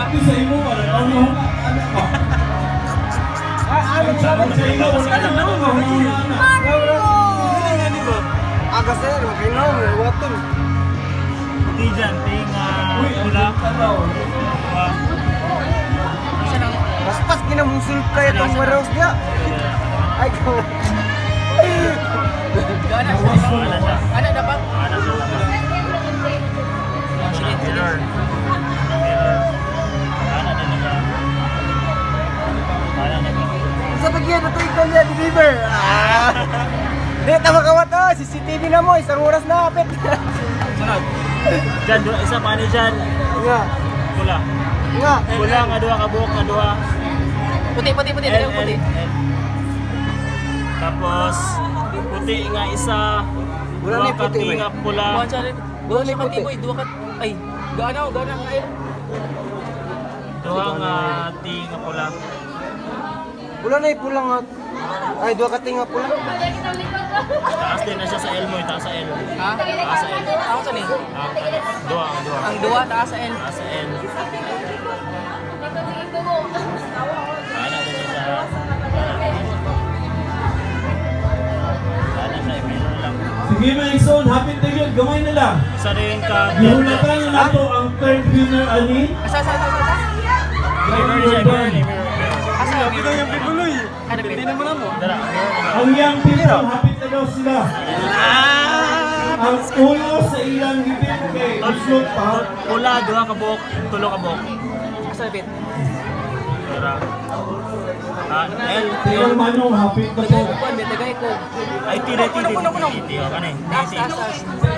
Di sa imo ba? Ano ba? Ano sa imo? Wala na ako. Aga sir, ginom, waton. Tijan, pula. Pas ginamungsul ka itong waros dia. Ay ko. Ano dapat? Mirror. Sa bagyan na ito ikaw niya, deliver. Di, tama ka to. CCTV na mo, isang oras na kapit. Sunod. Diyan, isa pa ni dyan. Nga. Pula. Nga. Pula, nga duha, kabuok, nga duha. Puti, dalawa puti. Tapos, puti nga isa. Wala na yung puti, Duha wey. nga pula. Buwan siya ka tiboy, duwa ka. Ay, gana nga eh. Duha nga ti nga pula. Pula na yung pulang nga. Ay, dua ka tinga pula. Taas din na siya sa L mo, taas sa L. Ha? Taas sa L. Ako sa ni. Duha, ang duha. Ang duwa taas sa L. Taas sa L. Ana din siya. Ana sa mirror lang. Sige mga Ikson, hapit na yun. Gamay na lang. Isa rin ka. Ihulatan na nato ang third winner ani. Asa. Mirror siya, mirror ni mirror. Asa Ito yung pibuloy. Ano Hindi naman mo. Dara, mirror naman. Ang young people, hapit na daw sila. Ang ulo sa ilang gibit kay Uslot pa. Pula, duha ka buhok, tulo ka buhok. Asa bit. Dara. L. Silang manong, hapit na po. Tagay ko. Ay, tira. Punong. Kanay. Taas.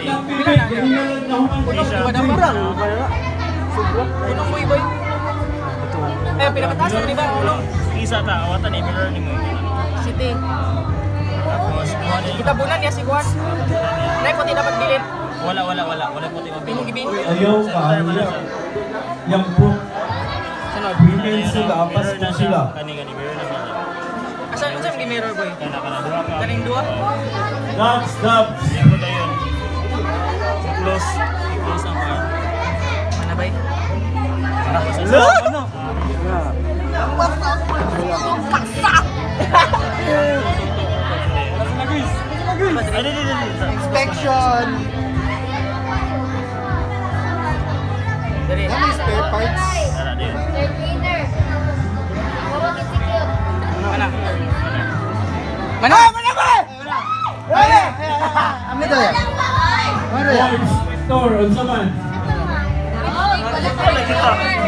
Ang bibit, ganun na lang nahuman. Punong, Siya. iba dapat. Punong mo iba. Eh, pinakataas na ba? Punong. Isa ta, awatan ni mirror ni mo. City. Tapos, kuha na Kita bulan ya si Juan. Nay puti dapat bilin. Wala puti mabili. Pinong gibin. Ayaw ka, ayaw. Yang po. Sunod. Women sila, apas po sila. Kani, mirror na siya. Asa sa mga mirror boy? Kana, duha ka. Kaning duwa. Dubs. Yan ko na yun. Close ang mga. Ano ba? Ano? Inspection. Dali. Spare parts. Mana? Mana? Mana ba? Mana? Ano to yan? Ano yan? Inspector, unsa man? Wala kita.